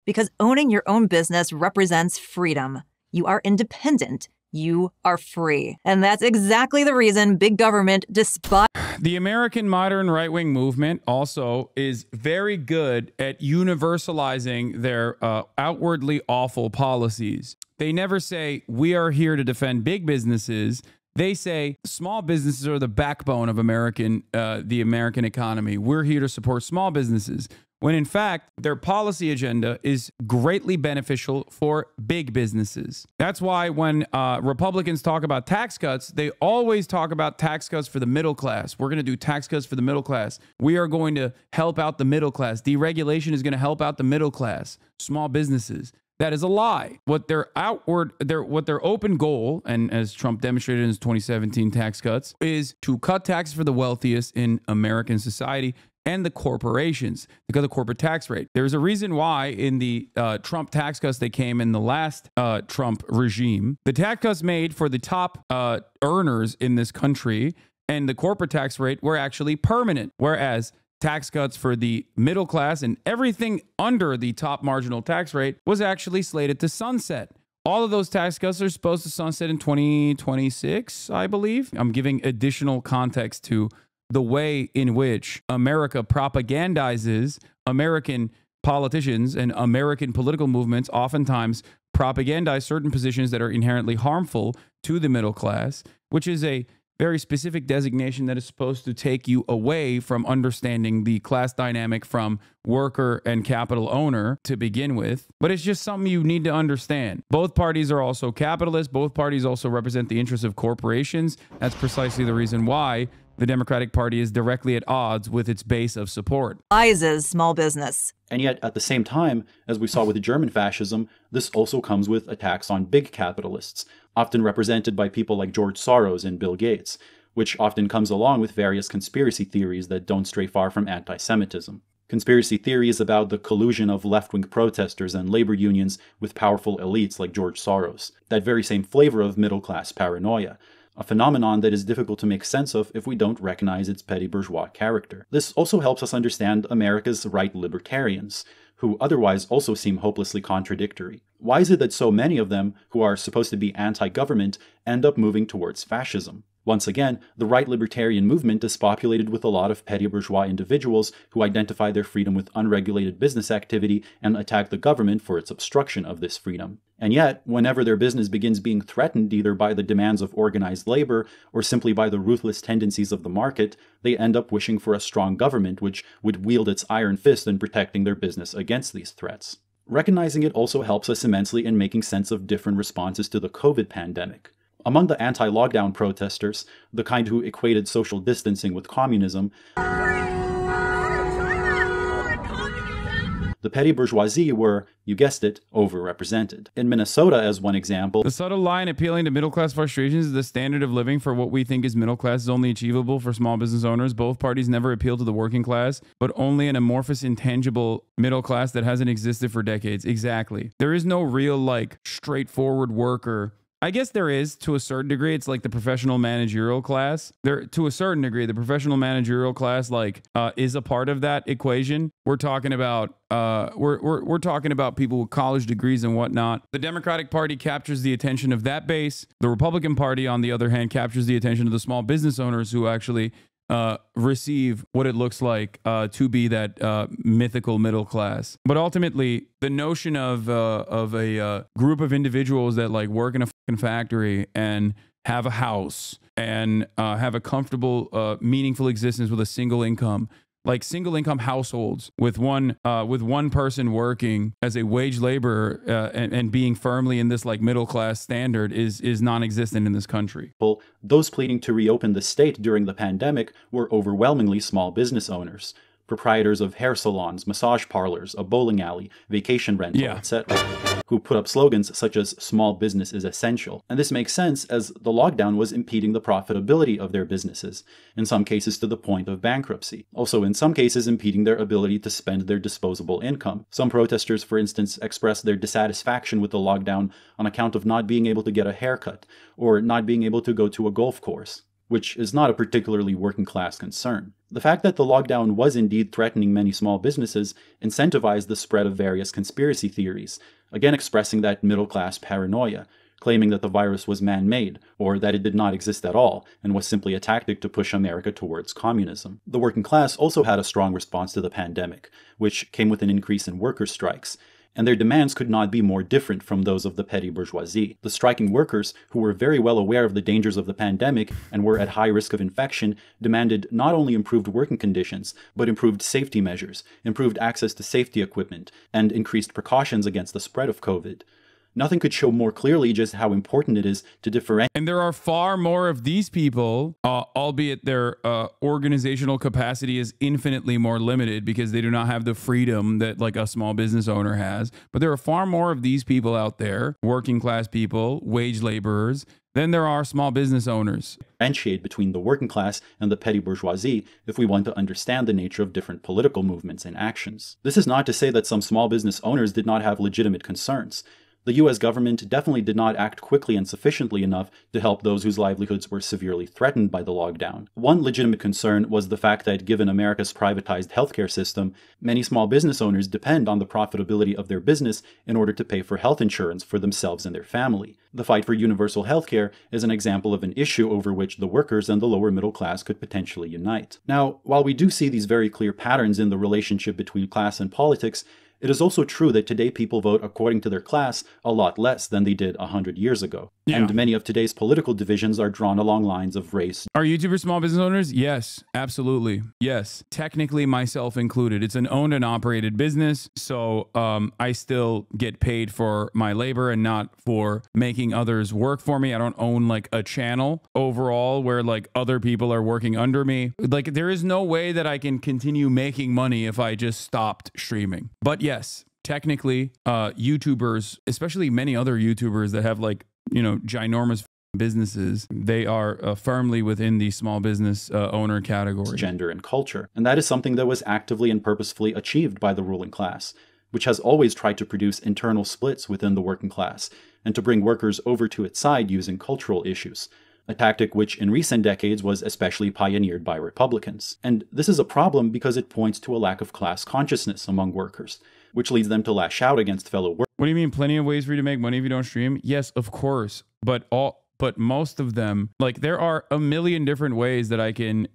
because owning your own business represents freedom. You are independent. You are free. And that's exactly the reason big government despises. The American modern right-wing movement also is very good at universalizing their outwardly awful policies. They never say, we are here to defend big businesses. They say small businesses are the backbone of the American economy. We're here to support small businesses. When in fact, their policy agenda is greatly beneficial for big businesses. That's why when Republicans talk about tax cuts, they always talk about tax cuts for the middle class. We're going to do tax cuts for the middle class. We are going to help out the middle class. Deregulation is going to help out the middle class, small businesses. That is a lie. What their open goal, and as Trump demonstrated in his 2017 tax cuts, is to cut taxes for the wealthiest in American society and the corporations, because of the corporate tax rate. There's a reason why in the Trump tax cuts that came in the last Trump regime, the tax cuts made for the top earners in this country and the corporate tax rate were actually permanent, whereas tax cuts for the middle class and everything under the top marginal tax rate was actually slated to sunset. All of those tax cuts are supposed to sunset in 2026, I believe. I'm giving additional context to the way in which America propagandizes American politicians and American political movements oftentimes propagandize certain positions that are inherently harmful to the middle class, which is a very specific designation that is supposed to take you away from understanding the class dynamic from worker and capital owner to begin with. But it's just something you need to understand. Both parties are also capitalists. Both parties also represent the interests of corporations. That's precisely the reason why the Democratic Party is directly at odds with its base of support. Despises small business. And yet, at the same time, as we saw with German fascism, this also comes with attacks on big capitalists, often represented by people like George Soros and Bill Gates, which often comes along with various conspiracy theories that don't stray far from anti-Semitism. Conspiracy theories about the collusion of left-wing protesters and labor unions with powerful elites like George Soros, that very same flavor of middle-class paranoia, a phenomenon that is difficult to make sense of if we don't recognize its petty bourgeois character. This also helps us understand America's right libertarians, who otherwise also seem hopelessly contradictory. Why is it that so many of them, who are supposed to be anti-government, end up moving towards fascism? Once again, the right libertarian movement is populated with a lot of petty bourgeois individuals who identify their freedom with unregulated business activity and attack the government for its obstruction of this freedom. And yet, whenever their business begins being threatened either by the demands of organized labor or simply by the ruthless tendencies of the market, they end up wishing for a strong government which would wield its iron fist in protecting their business against these threats. Recognizing it also helps us immensely in making sense of different responses to the COVID pandemic. Among the anti-lockdown protesters, the kind who equated social distancing with communism, the petty bourgeoisie were, you guessed it, overrepresented. In Minnesota, as one example, the subtle line appealing to middle-class frustrations is the standard of living for what we think is middle class is only achievable for small business owners. Both parties never appeal to the working class, but only an amorphous, intangible middle class that hasn't existed for decades. Exactly. There is no real, straightforward worker. I guess there is, to a certain degree. It's like the professional managerial class. To a certain degree, the professional managerial class is a part of that equation. We're talking about we're talking about people with college degrees and whatnot. The Democratic Party captures the attention of that base. The Republican Party, on the other hand, captures the attention of the small business owners who actually receive what it looks like to be that mythical middle class. But ultimately, the notion of a group of individuals that work in a fucking factory and have a house and have a comfortable, meaningful existence with a single income, like single income households with one person working as a wage laborer and being firmly in this middle class standard is non-existent in this country. Those pleading to reopen the state during the pandemic were overwhelmingly small business owners, proprietors of hair salons, massage parlors, a bowling alley, vacation rental, etc., who put up slogans such as "small business is essential." And this makes sense as the lockdown was impeding the profitability of their businesses, in some cases to the point of bankruptcy. Also, in some cases, impeding their ability to spend their disposable income. Some protesters, for instance, expressed their dissatisfaction with the lockdown on account of not being able to get a haircut or not being able to go to a golf course. which is not a particularly working class concern. The fact that the lockdown was indeed threatening many small businesses incentivized the spread of various conspiracy theories, again expressing that middle-class paranoia, claiming that the virus was man-made, or that it did not exist at all, and was simply a tactic to push America towards communism. The working class also had a strong response to the pandemic, which came with an increase in worker strikes, and their demands could not be more different from those of the petty bourgeoisie. The striking workers, who were very well aware of the dangers of the pandemic and were at high risk of infection, demanded not only improved working conditions, but improved safety measures, improved access to safety equipment, and increased precautions against the spread of COVID. Nothing could show more clearly just how important it is to differentiate. And there are far more of these people, albeit their organizational capacity is infinitely more limited because they do not have the freedom that like a small business owner has. But there are far more of these people out there, working class people, wage laborers, than there are small business owners. Differentiate between the working class and the petty bourgeoisie if we want to understand the nature of different political movements and actions. This is not to say that some small business owners did not have legitimate concerns. The US government definitely did not act quickly and sufficiently enough to help those whose livelihoods were severely threatened by the lockdown. One legitimate concern was the fact that given America's privatized healthcare system, many small business owners depend on the profitability of their business in order to pay for health insurance for themselves and their family. The fight for universal healthcare is an example of an issue over which the workers and the lower middle class could potentially unite. Now, while we do see these very clear patterns in the relationship between class and politics, it is also true that today people vote according to their class a lot less than they did 100 years ago. Yeah. And many of today's political divisions are drawn along lines of race. Are YouTubers small business owners? Yes, absolutely. Yes, technically myself included. It's an owned and operated business, so I still get paid for my labor and not for making others work for me. I don't own like a channel overall where like other people are working under me. Like there is no way that I can continue making money if I just stopped streaming. But yes, technically, YouTubers, especially many other YouTubers that have like, you know, ginormous businesses, they are firmly within the small business owner category. Gender and culture. And that is something that was actively and purposefully achieved by the ruling class, which has always tried to produce internal splits within the working class and to bring workers over to its side using cultural issues. A tactic which in recent decades was especially pioneered by Republicans. And this is a problem because it points to a lack of class consciousness among workers, which leads them to lash out against fellow workers. What do you mean, plenty of ways for you to make money if you don't stream? Yes, of course. But most of them, like there are a million different ways that I can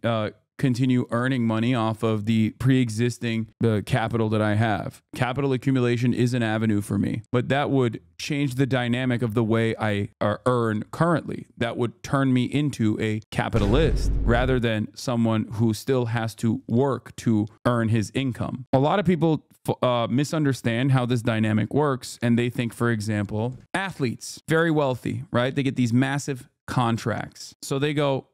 continue earning money off of the pre-existing capital that I have. Capital accumulation is an avenue for me, but that would change the dynamic of the way I earn currently. That would turn me into a capitalist rather than someone who still has to work to earn his income. A lot of people misunderstand how this dynamic works, and they think, for example, athletes, very wealthy, right? They get these massive contracts. So they go,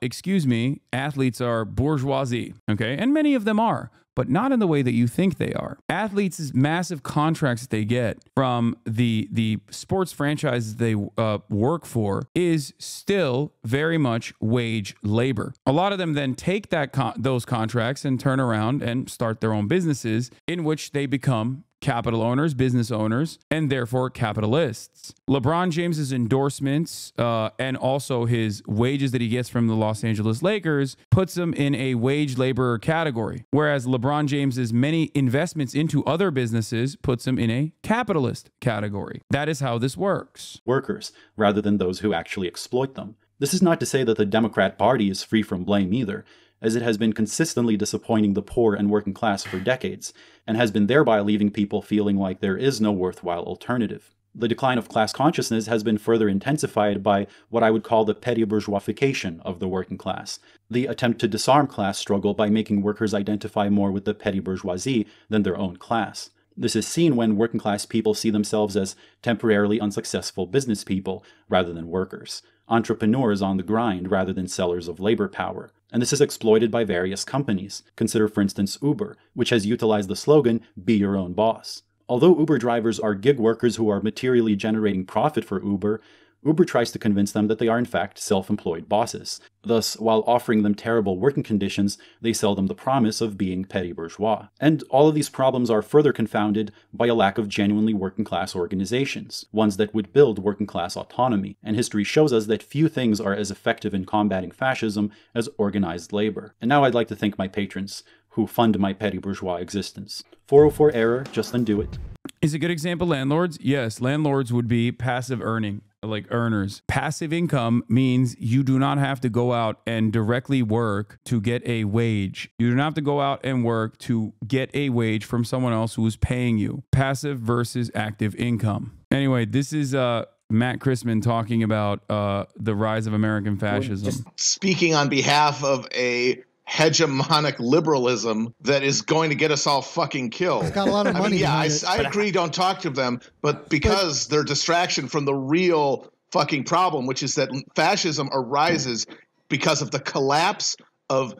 excuse me, athletes are bourgeoisie, okay? And many of them are, but not in the way that you think they are. Athletes' massive contracts that they get from the sports franchises they work for is still very much wage labor. A lot of them then take those contracts and turn around and start their own businesses in which they become capital owners, business owners, and therefore capitalists. LeBron James's endorsements and also his wages that he gets from the Los Angeles Lakers puts him in a wage laborer category, whereas LeBron James's many investments into other businesses puts him in a capitalist category. That is how this works. Workers, rather than those who actually exploit them. This is not to say that the Democrat Party is free from blame either, as it has been consistently disappointing the poor and working class for decades, and has been thereby leaving people feeling like there is no worthwhile alternative. The decline of class consciousness has been further intensified by what I would call the petty bourgeoisification of the working class, the attempt to disarm class struggle by making workers identify more with the petty bourgeoisie than their own class. This is seen when working class people see themselves as temporarily unsuccessful business people rather than workers, entrepreneurs on the grind rather than sellers of labor power. And this is exploited by various companies. Consider, for instance, Uber, which has utilized the slogan, "Be your own boss." Although Uber drivers are gig workers who are materially generating profit for Uber, Uber tries to convince them that they are in fact self-employed bosses. Thus, while offering them terrible working conditions, they sell them the promise of being petty bourgeois. And all of these problems are further confounded by a lack of genuinely working-class organizations, ones that would build working-class autonomy. And history shows us that few things are as effective in combating fascism as organized labor. And now I'd like to thank my patrons, who fund my petty bourgeois existence. 404 error, just undo it. Is a good example landlords? Yes, landlords would be passive earning, like earners. Passive income means you do not have to go out and directly work to get a wage. You do not have to go out and work to get a wage from someone else who is paying you. Passive versus active income. Anyway, this is Matt Christman talking about the rise of American fascism. Just speaking on behalf of a hegemonic liberalism that is going to get us all fucking killed. It's got a lot of money. I agree, don't talk to them, but because they're distraction from the real fucking problem, which is that fascism arises because of the collapse of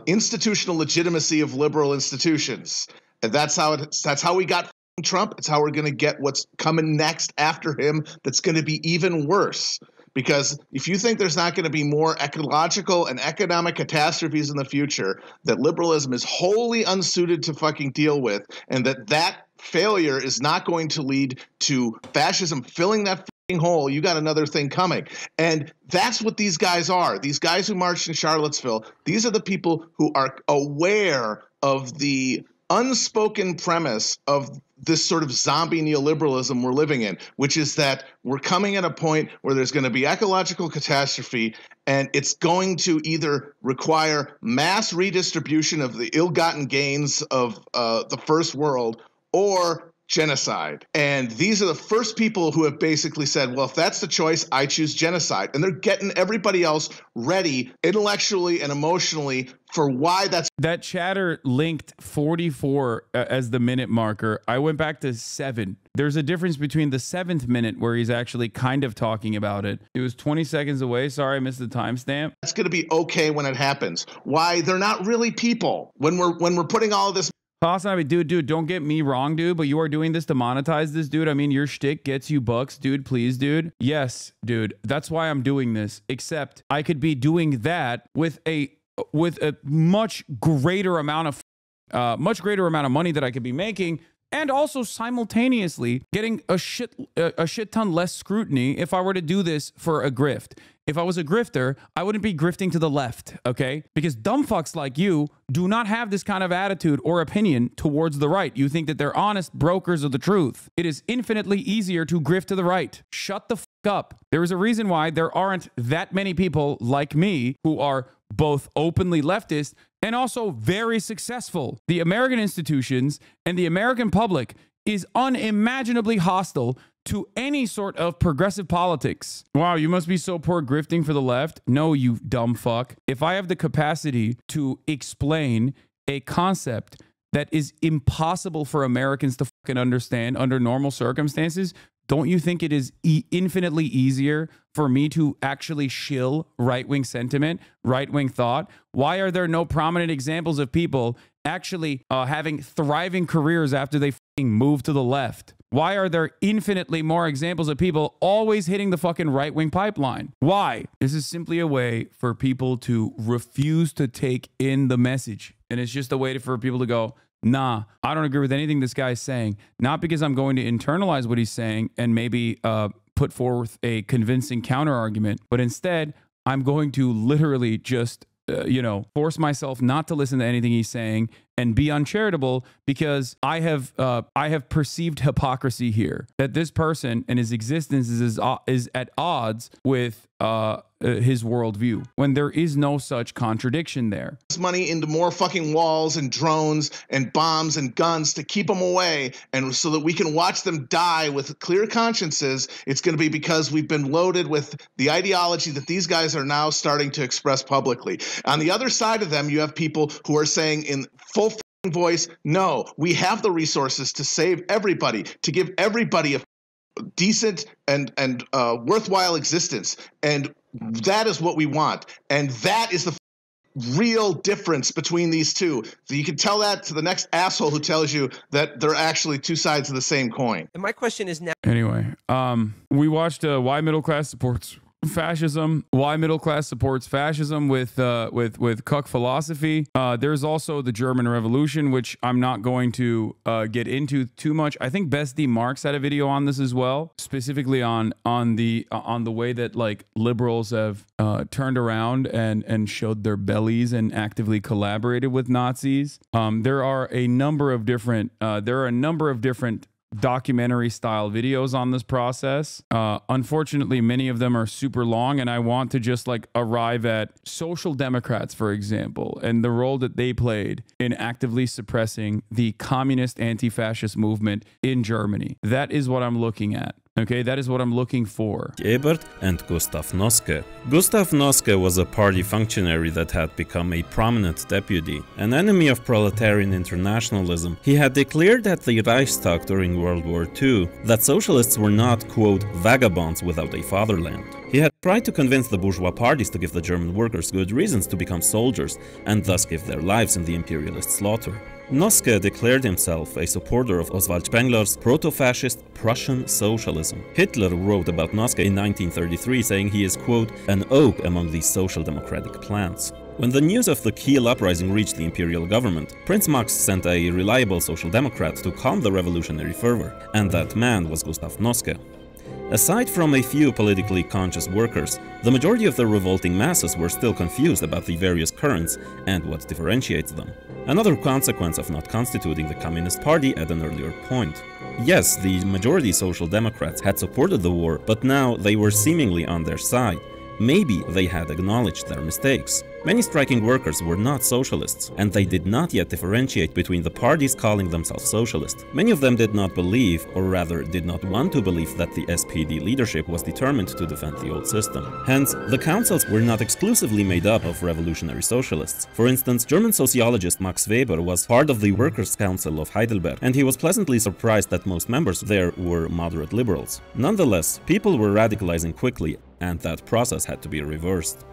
institutional legitimacy of liberal institutions. And that's how we got Trump. It's how we're going to get what's coming next after him that's going to be even worse. Because if you think there's not going to be more ecological and economic catastrophes in the future that liberalism is wholly unsuited to fucking deal with, and that failure is not going to lead to fascism filling that fucking hole, you got another thing coming. And that's what these guys are. These guys who marched in Charlottesville, these are the people who are aware of the unspoken premise of this sort of zombie neoliberalism we're living in, which is that we're coming at a point where there's going to be ecological catastrophe, and it's going to either require mass redistribution of the ill-gotten gains of the first world or genocide. And these are the first people who have basically said, well, if that's the choice, I choose genocide. And they're getting everybody else ready intellectually and emotionally for why that's. That chatter linked 44 as the minute marker. I went back to 7. There's a difference between the 7th minute where he's actually kind of talking about it. It was 20 seconds away. Sorry, I missed the timestamp. That's going to be okay when it happens. Why? They're not really people. When we're putting all of this. HasanAbi, dude, don't get me wrong, dude, but you are doing this to monetize this, dude. I mean, your shtick gets you bucks, dude. Please, dude. Yes, dude. That's why I'm doing this. Except I could be doing that with a much greater amount of money that I could be making, and also simultaneously getting a shit ton less scrutiny if I were to do this for a grift. If I was a grifter, I wouldn't be grifting to the left, okay? Because dumb fucks like you do not have this kind of attitude or opinion towards the right. You think that they're honest brokers of the truth. It is infinitely easier to grift to the right. Shut the fuck up. There is a reason why there aren't that many people like me who are both openly leftist and also very successful. The American institutions and the American public is unimaginably hostile to any sort of progressive politics. Wow, you must be so poor grifting for the left. No, you dumb fuck. If I have the capacity to explain a concept that is impossible for Americans to fucking understand under normal circumstances, don't you think it is infinitely easier for me to actually shill right-wing sentiment, right-wing thought? Why are there no prominent examples of people actually having thriving careers after they fucking move to the left? Why are there infinitely more examples of people always hitting the fucking right-wing pipeline? Why? This is simply a way for people to refuse to take in the message. And it's just a way for people to go, nah, I don't agree with anything this guy's saying. Not because I'm going to internalize what he's saying and maybe put forth a convincing counter argument, but instead I'm going to literally just force myself not to listen to anything he's saying and be uncharitable because I have perceived hypocrisy here, that this person and his existence is at odds with his worldview, when there is no such contradiction there. Money into more fucking walls and drones and bombs and guns to keep them away, and so that we can watch them die with clear consciences. It's going to be because we've been loaded with the ideology that these guys are now starting to express publicly. On the other side of them, you have people who are saying in full voice, no, we have the resources to save everybody, to give everybody a decent and worthwhile existence, and that is what we want, and that is the real difference between these two. So you can tell that to the next asshole who tells you that they're actually two sides of the same coin. And my question is now. Anyway, we watched Why Middle Class Supports Fascism. Why Middle Class Supports Fascism with cuck philosophy. There's also the German Revolution, which I'm not going to get into too much. I think Bestie Marx had a video on this as well, specifically on the way that like liberals have turned around and showed their bellies and actively collaborated with Nazis. There are a number of different documentary style videos on this process. Unfortunately, many of them are super long, and I want to just like arrive at social democrats, for example, and the role that they played in actively suppressing the communist anti-fascist movement in Germany. That is what I'm looking at. Okay, that is what I'm looking for. Ebert and Gustav Noske. Gustav Noske was a party functionary that had become a prominent deputy, an enemy of proletarian internationalism. He had declared at the Reichstag during World War II that socialists were not, quote, vagabonds without a fatherland. He had tried to convince the bourgeois parties to give the German workers good reasons to become soldiers and thus give their lives in the imperialist slaughter. Noske declared himself a supporter of Oswald Spengler's proto-fascist Prussian socialism. Hitler wrote about Noske in 1933, saying he is, quote, an oak among these social democratic plants. When the news of the Kiel uprising reached the imperial government, Prince Max sent a reliable social democrat to calm the revolutionary fervor, and that man was Gustav Noske. Aside from a few politically conscious workers, the majority of the revolting masses were still confused about the various currents and what differentiates them. Another consequence of not constituting the Communist Party at an earlier point. Yes, the majority Social Democrats had supported the war, but now they were seemingly on their side. Maybe they had acknowledged their mistakes. Many striking workers were not socialists, and they did not yet differentiate between the parties calling themselves socialist. Many of them did not believe, or rather did not want to believe, that the SPD leadership was determined to defend the old system. Hence, the councils were not exclusively made up of revolutionary socialists. For instance, German sociologist Max Weber was part of the Workers' Council of Heidelberg, and he was pleasantly surprised that most members there were moderate liberals. Nonetheless, people were radicalizing quickly, and that process had to be reversed.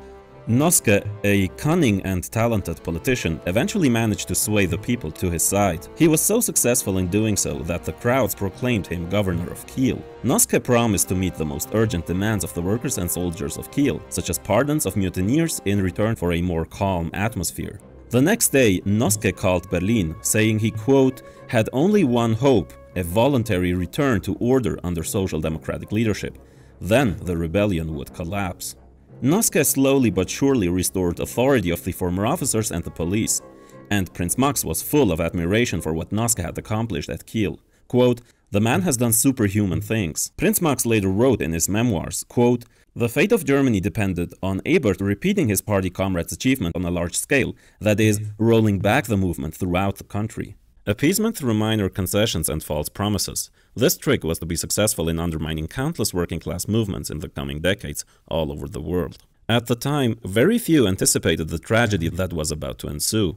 Noske, a cunning and talented politician, eventually managed to sway the people to his side. He was so successful in doing so that the crowds proclaimed him governor of Kiel. Noske promised to meet the most urgent demands of the workers and soldiers of Kiel, such as pardons of mutineers in return for a more calm atmosphere. The next day, Noske called Berlin, saying he, quote, had only one hope, a voluntary return to order under social democratic leadership. Then the rebellion would collapse. Noske slowly but surely restored authority of the former officers and the police, and Prince Max was full of admiration for what Noske had accomplished at Kiel. Quote, the man has done superhuman things. Prince Max later wrote in his memoirs, quote, the fate of Germany depended on Ebert repeating his party comrades' achievement on a large scale, that is, rolling back the movement throughout the country. Appeasement through minor concessions and false promises. This trick was to be successful in undermining countless working-class movements in the coming decades all over the world. At the time, very few anticipated the tragedy that was about to ensue.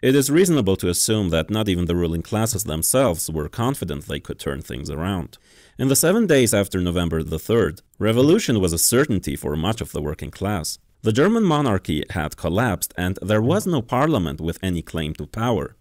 It is reasonable to assume that not even the ruling classes themselves were confident they could turn things around. In the 7 days after November the 3rd, revolution was a certainty for much of the working class. The German monarchy had collapsed, and there was no parliament with any claim to power.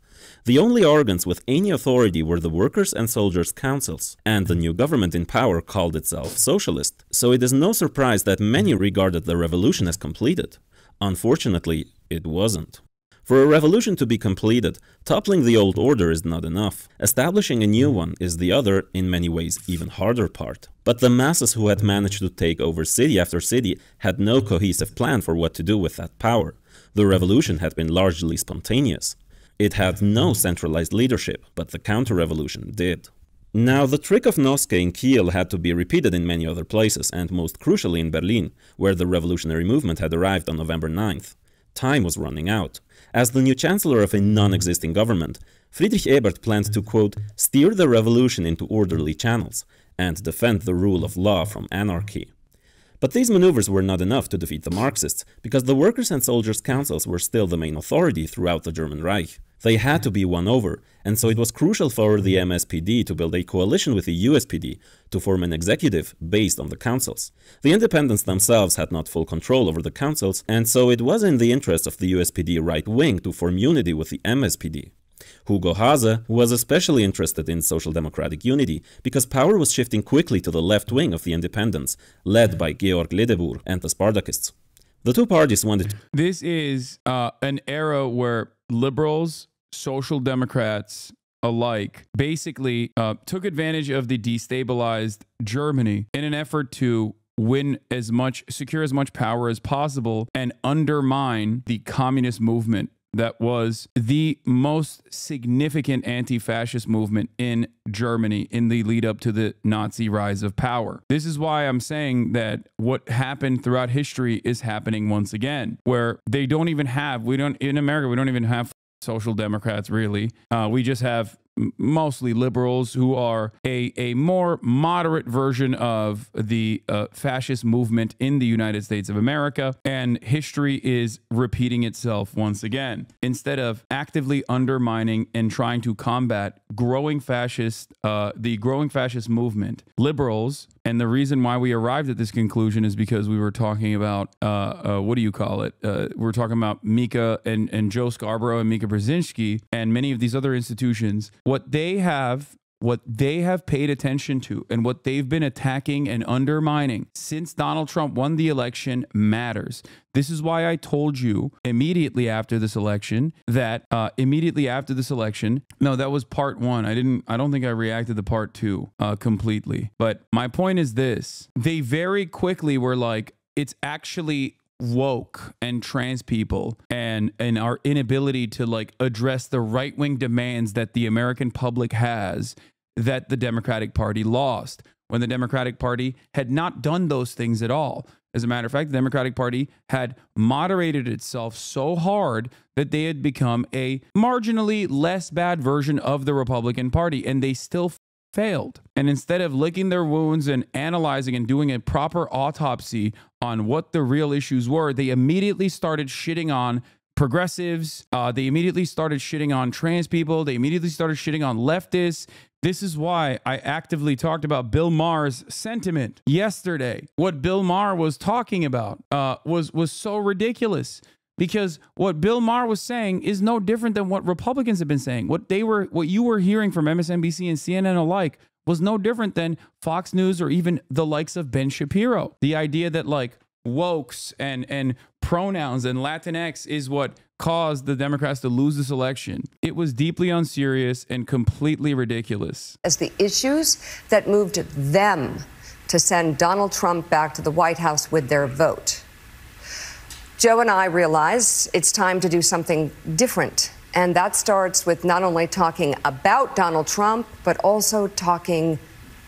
The only organs with any authority were the workers' and soldiers' councils, and the new government in power called itself socialist, so it is no surprise that many regarded the revolution as completed. Unfortunately, it wasn't. For a revolution to be completed, toppling the old order is not enough. Establishing a new one is the other, in many ways, even harder part. But the masses who had managed to take over city after city had no cohesive plan for what to do with that power. The revolution had been largely spontaneous. It had no centralized leadership, but the counter-revolution did. Now, the trick of Noske in Kiel had to be repeated in many other places, and most crucially in Berlin, where the revolutionary movement had arrived on November 9th. Time was running out. As the new chancellor of a non-existing government, Friedrich Ebert planned to, quote, steer the revolution into orderly channels and defend the rule of law from anarchy. But these maneuvers were not enough to defeat the Marxists, because the workers' and soldiers' councils were still the main authority throughout the German Reich. They had to be won over, and so it was crucial for the MSPD to build a coalition with the USPD to form an executive based on the councils. The independents themselves had not full control over the councils, and so it was in the interest of the USPD right wing to form unity with the MSPD. Hugo Haase was especially interested in social democratic unity because power was shifting quickly to the left wing of the independents, led by Georg Ledebour and the Spartakists. The two parties wanted... This is an era where liberals, social democrats alike basically took advantage of the destabilized Germany in an effort to secure as much power as possible and undermine the communist movement that was the most significant anti-fascist movement in Germany in the lead up to the Nazi rise of power. This is why I'm saying that what happened throughout history is happening once again, where they don't even have, in America, we don't even have social democrats really. We just have mostly liberals who are a more moderate version of the fascist movement in the United States of America, and history is repeating itself once again. Instead of actively undermining and trying to combat the growing fascist movement, liberals, and the reason why we arrived at this conclusion is because we were talking about what do you call it? We're talking about Mika and Joe Scarborough and Mika Brzezinski and many of these other institutions. What they have paid attention to and what they've been attacking and undermining since Donald Trump won the election matters. This is why I told you immediately after this election that no, that was part one. I don't think I reacted to part two completely. But my point is this: they very quickly were like, it's actually woke and trans people and our inability to like address the right-wing demands that the American public has that the Democratic Party lost, when the Democratic Party had not done those things at all. As a matter of fact, the Democratic Party had moderated itself so hard that they had become a marginally less bad version of the Republican Party, and they still failed. And instead of licking their wounds and analyzing and doing a proper autopsy on what the real issues were, they immediately started shitting on progressives. They immediately started shitting on trans people. They immediately started shitting on leftists. This is why I actively talked about Bill Maher's sentiment yesterday. What Bill Maher was talking about was so ridiculous. Because what Bill Maher was saying is no different than what Republicans have been saying. What you were hearing from MSNBC and CNN alike was no different than Fox News or even the likes of Ben Shapiro. The idea that like wokes and pronouns and Latinx is what caused the Democrats to lose this election. It was deeply unserious and completely ridiculous. As the issues that moved them to send Donald Trump back to the White House with their vote. Joe and I realize it's time to do something different. And that starts with not only talking about Donald Trump, but also talking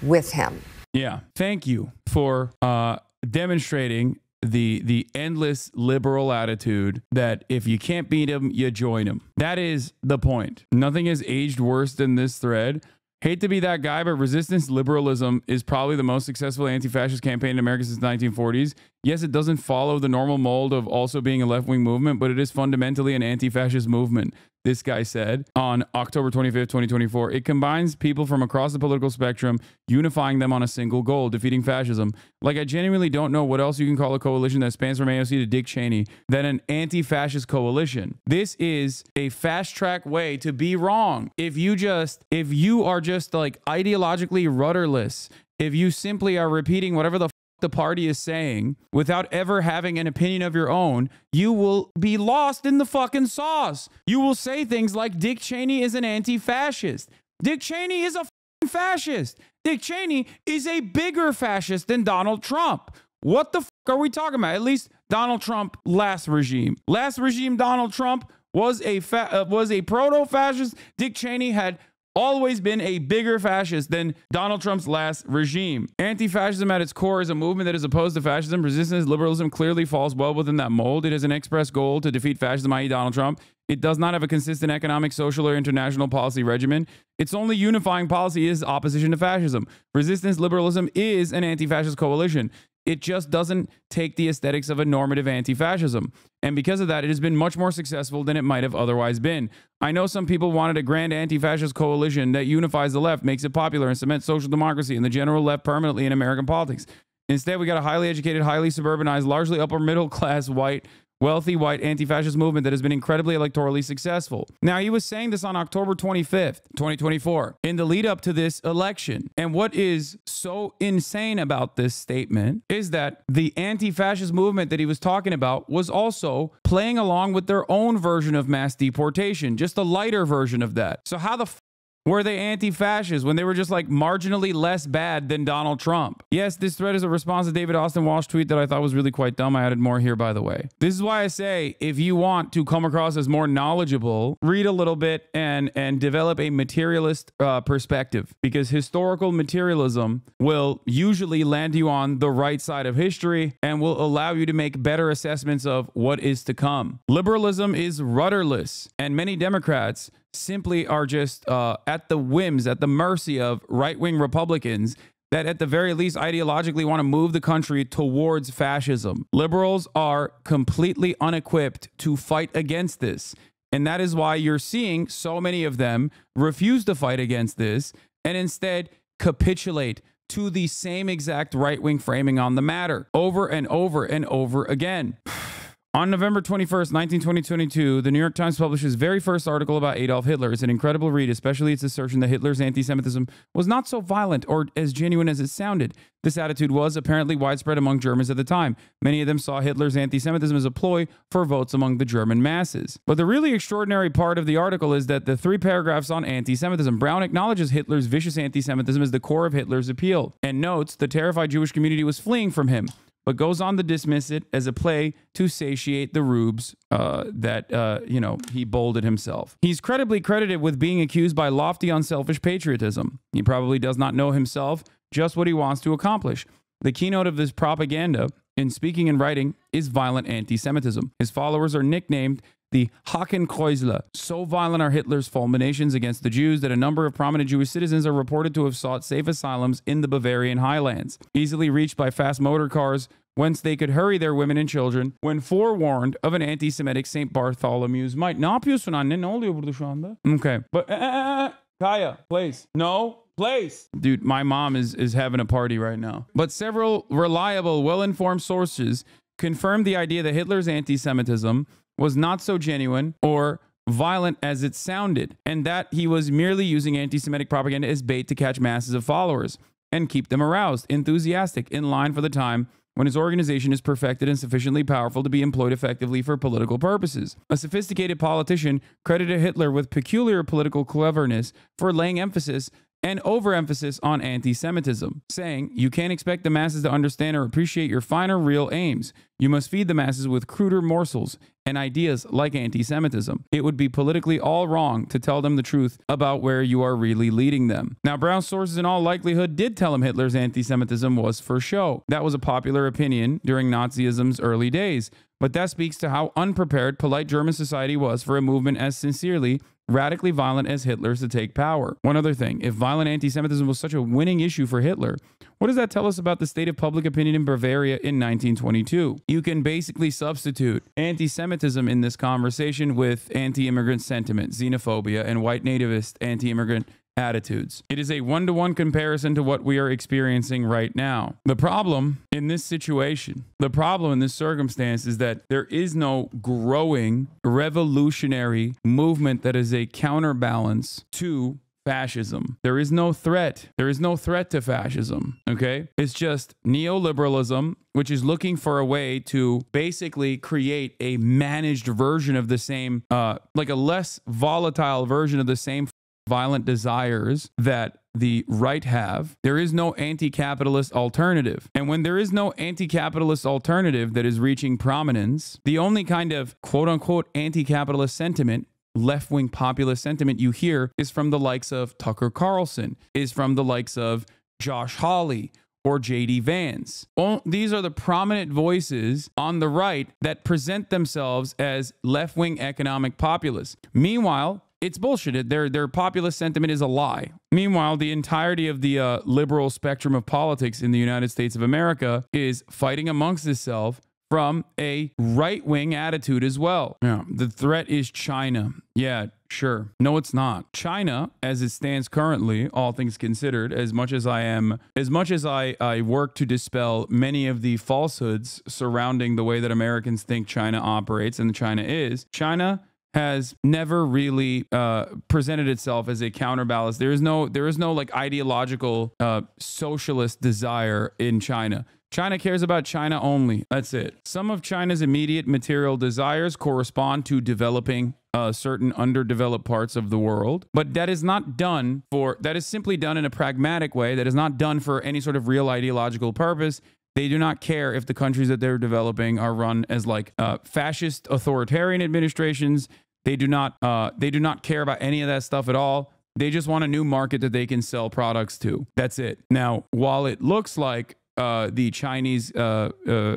with him. Yeah. Thank you for demonstrating the endless liberal attitude that if you can't beat him, you join him. That is the point. Nothing has aged worse than this thread. Hate to be that guy, but resistance liberalism is probably the most successful anti-fascist campaign in America since the 1940s. Yes, it doesn't follow the normal mold of also being a left-wing movement, but it is fundamentally an anti-fascist movement, this guy said on October 25th, 2024. It combines people from across the political spectrum, unifying them on a single goal, defeating fascism. Like, I genuinely don't know what else you can call a coalition that spans from AOC to Dick Cheney than an anti-fascist coalition. This is a fast-track way to be wrong. If you are just like ideologically rudderless, if you simply are repeating whatever the party is saying without ever having an opinion of your own, you will be lost in the fucking sauce. You will say things like Dick Cheney is an anti-fascist. Dick Cheney is a fucking fascist. Dick Cheney is a bigger fascist than Donald Trump. What the fuck are we talking about? At least Donald Trump last regime. Last regime Donald Trump was a proto-fascist. Dick Cheney had always been a bigger fascist than Donald Trump's last regime. Anti-fascism at its core is a movement that is opposed to fascism. Resistance liberalism clearly falls well within that mold. It has an express goal to defeat fascism, i.e. Donald Trump. It does not have a consistent economic, social, or international policy regimen. Its only unifying policy is opposition to fascism. Resistance liberalism is an anti-fascist coalition. It just doesn't take the aesthetics of a normative anti-fascism. And because of that, it has been much more successful than it might have otherwise been. I know some people wanted a grand anti-fascist coalition that unifies the left, makes it popular, and cements social democracy and the general left permanently in American politics. Instead, we got a highly educated, highly suburbanized, largely upper middle class, wealthy white anti-fascist movement that has been incredibly electorally successful. Now, he was saying this on October 25th, 2024, in the lead up to this election. And what is so insane about this statement is that the anti-fascist movement that he was talking about was also playing along with their own version of mass deportation, just a lighter version of that. So how the were they anti-fascist when they were just like marginally less bad than Donald Trump? Yes, this thread is a response to David Austin Walsh's tweet that I thought was really quite dumb. I added more here, by the way. This is why I say, if you want to come across as more knowledgeable, read a little bit and develop a materialist perspective, because historical materialism will usually land you on the right side of history and will allow you to make better assessments of what is to come. Liberalism is rudderless, and many Democrats simply are just at the whims, at the mercy of right-wing Republicans that at the very least ideologically want to move the country towards fascism. Liberals are completely unequipped to fight against this. And that is why you're seeing so many of them refuse to fight against this and instead capitulate to the same exact right-wing framing on the matter over and over and over again. On November 21st, 2022, the New York Times published its very first article about Adolf Hitler. It's an incredible read, especially its assertion that Hitler's anti-Semitism was not so violent or as genuine as it sounded. This attitude was apparently widespread among Germans at the time. Many of them saw Hitler's anti-Semitism as a ploy for votes among the German masses. But the really extraordinary part of the article is that the 3 paragraphs on anti-Semitism. Brown acknowledges Hitler's vicious anti-Semitism as the core of Hitler's appeal, and notes the terrified Jewish community was fleeing from him, but goes on to dismiss it as a play to satiate the rubes that he bolded himself. He's credibly credited with being accused by lofty, unselfish patriotism. He probably does not know himself just what he wants to accomplish. The keynote of this propaganda, in speaking and writing, is violent anti-Semitism. His followers are nicknamed the Hakenkreuzler. So violent are Hitler's fulminations against the Jews that a number of prominent Jewish citizens are reported to have sought safe asylums in the Bavarian highlands, easily reached by fast motor cars, whence they could hurry their women and children when forewarned of an anti-Semitic St. Bartholomew's might. Okay, but Kaya, place. No, place. Dude, my mom is having a party right now. But several reliable, well-informed sources confirmed the idea that Hitler's anti-Semitism was not so genuine or violent as it sounded, and that he was merely using anti-Semitic propaganda as bait to catch masses of followers and keep them aroused, enthusiastic, in line for the time when his organization is perfected and sufficiently powerful to be employed effectively for political purposes. A sophisticated politician credited Hitler with peculiar political cleverness for laying emphasis and overemphasis on anti-Semitism, saying, "You can't expect the masses to understand or appreciate your finer, real aims. You must feed the masses with cruder morsels and ideas like anti-Semitism. It would be politically all wrong to tell them the truth about where you are really leading them." Now, Brown's sources in all likelihood did tell him Hitler's anti-Semitism was for show. That was a popular opinion during Nazism's early days, but that speaks to how unprepared polite German society was for a movement as sincerely radically violent as Hitler's to take power. One other thing, if violent anti-Semitism was such a winning issue for Hitler, what does that tell us about the state of public opinion in Bavaria in 1922? You can basically substitute anti-Semitism in this conversation with anti-immigrant sentiment, xenophobia, and white nativist anti-immigrant attitudes. It is a one-to-one comparison to what we are experiencing right now. The problem in this situation, the problem in this circumstance is that there is no growing revolutionary movement that is a counterbalance to fascism. There is no threat. There is no threat to fascism. Okay? It's just neoliberalism, which is looking for a way to basically create a managed version of the same, like a less volatile version of the same violent desires that the right have. There is no anti-capitalist alternative. And when there is no anti-capitalist alternative that is reaching prominence, the only kind of quote-unquote anti-capitalist sentiment, left-wing populist sentiment you hear is from the likes of Tucker Carlson, is from the likes of Josh Hawley, or J.D. Vance. These are the prominent voices on the right that present themselves as left-wing economic populists. Meanwhile, It's bullshit. Their populist sentiment is a lie. Meanwhile, the entirety of the liberal spectrum of politics in the United States of America is fighting amongst itself from a right-wing attitude as well. Yeah, the threat is China. Yeah, sure. No, it's not. China, as it stands currently, all things considered, as much as I work to dispel many of the falsehoods surrounding the way that Americans think China operates and China is, China has never really presented itself as a counterbalance. There is no like ideological socialist desire in China. China cares about China only. That's it. Some of China's immediate material desires correspond to developing certain underdeveloped parts of the world, but that is simply done in a pragmatic way. That is not done for any sort of real ideological purpose. They do not care if the countries that they're developing are run as like fascist authoritarian administrations. They do not care about any of that stuff at all. They just want a new market that they can sell products to. That's it. Now, while it looks like the Chinese hegemonic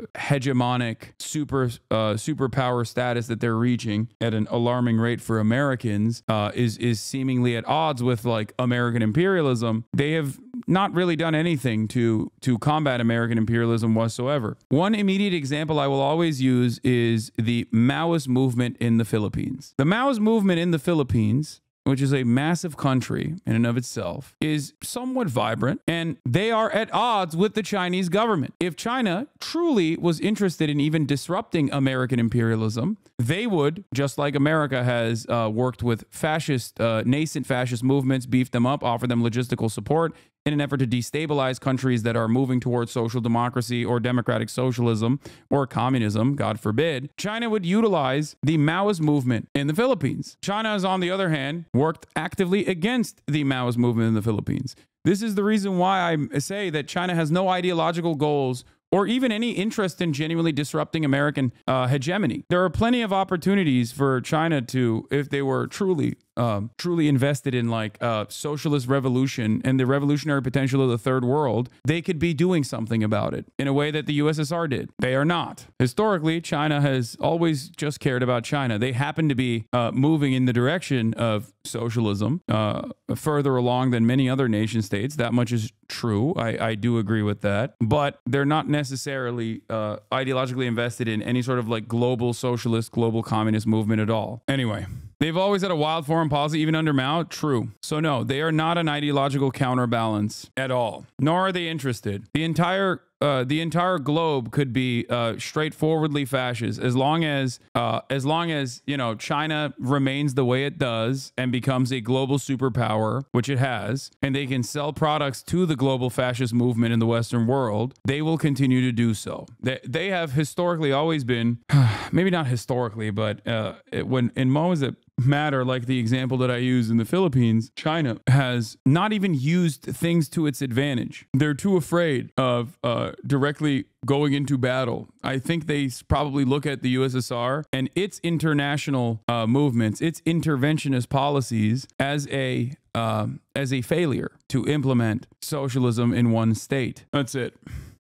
superpower status that they're reaching at an alarming rate for Americans is seemingly at odds with like American imperialism, they have not really done anything to combat American imperialism whatsoever. One immediate example I will always use is the Maoist movement in the Philippines. The Maoist movement in the Philippines, which is a massive country in and of itself, is somewhat vibrant, and they are at odds with the Chinese government. If China truly was interested in even disrupting American imperialism, they would, just like America has worked with nascent fascist movements, beef them up, offer them logistical support in an effort to destabilize countries that are moving towards social democracy or democratic socialism or communism, God forbid, China would utilize the Maoist movement in the Philippines. China has, on the other hand, worked actively against the Maoist movement in the Philippines. This is the reason why I say that China has no ideological goals or even any interest in genuinely disrupting American hegemony. There are plenty of opportunities for China to, if they were truly invested in like socialist revolution and the revolutionary potential of the third world, they could be doing something about it in a way that the USSR did. They are not. Historically, China has always just cared about China. They happen to be moving in the direction of socialism further along than many other nation states. That much is true. I do agree with that. But they're not necessarily ideologically invested in any sort of like global socialist, global communist movement at all. Anyway, they've always had a wild foreign policy, even under Mao. True. So no, they are not an ideological counterbalance at all, nor are they interested. The entire globe could be straightforwardly fascist as long as China remains the way it does and becomes a global superpower, which it has, and they can sell products to the global fascist movement in the Western world. They will continue to do so. They have historically always been, maybe not historically, but when in moments that matter, like the example that I use in the Philippines, China has not even used things to its advantage. They're too afraid of directly going into battle. I think they probably look at the USSR and its international movements, its interventionist policies as a failure to implement socialism in one state. That's it.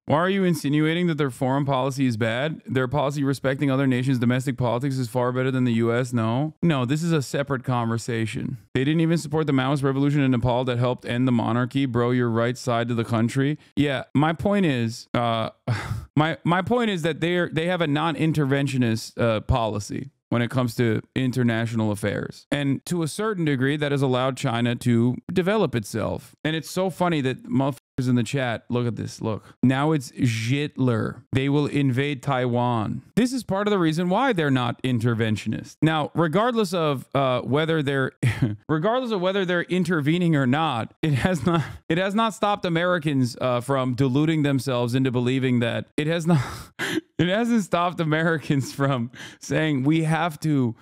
Why are you insinuating that their foreign policy is bad? Their policy respecting other nations' domestic politics is far better than the U.S.? No, this is a separate conversation. They didn't even support the Maoist revolution in Nepal that helped end the monarchy. Bro, you're right side to the country. Yeah, my point is, my point is that they have a non-interventionist policy when it comes to international affairs. And to a certain degree, that has allowed China to develop itself. And it's so funny that motherfuckers in the chat, look at this, look. Now it's Hitler. They will invade Taiwan. This is part of the reason why they're not interventionist. Now, regardless of whether they're intervening or not, it has not stopped Americans from deluding themselves into believing that it hasn't stopped Americans from saying we have to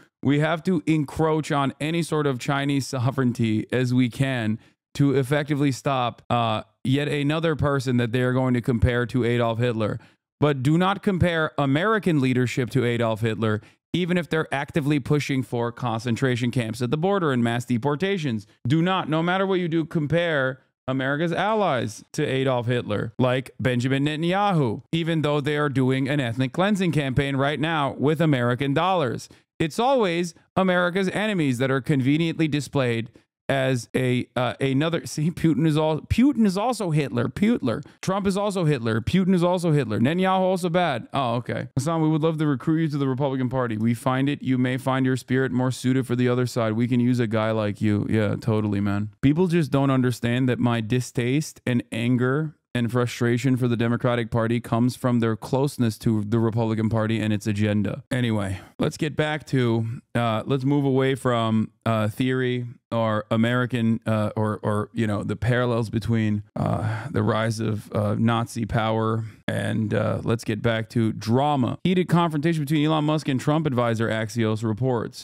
encroach on any sort of Chinese sovereignty as we can to effectively stop yet another person that they are going to compare to Adolf Hitler. But do not compare American leadership to Adolf Hitler, even if they're actively pushing for concentration camps at the border and mass deportations. Do not, no matter what you do, compare America's allies to Adolf Hitler, like Benjamin Netanyahu, even though they are doing an ethnic cleansing campaign right now with American dollars. It's always America's enemies that are conveniently displayed as another. See, Putin is also Hitler. Trump is also Hitler. Putin is also Hitler. Netanyahu also bad. Oh, okay. Hasan, we would love to recruit you to the Republican Party. We find it. You may find your spirit more suited for the other side. We can use a guy like you. Yeah, totally, man. People just don't understand that my distaste and anger and frustration for the Democratic Party comes from their closeness to the Republican Party and its agenda. Anyway, let's get back to, let's move away from theory or American or you know, the parallels between the rise of Nazi power, and let's get back to drama. Heated confrontation between Elon Musk and Trump advisor, Axios reports.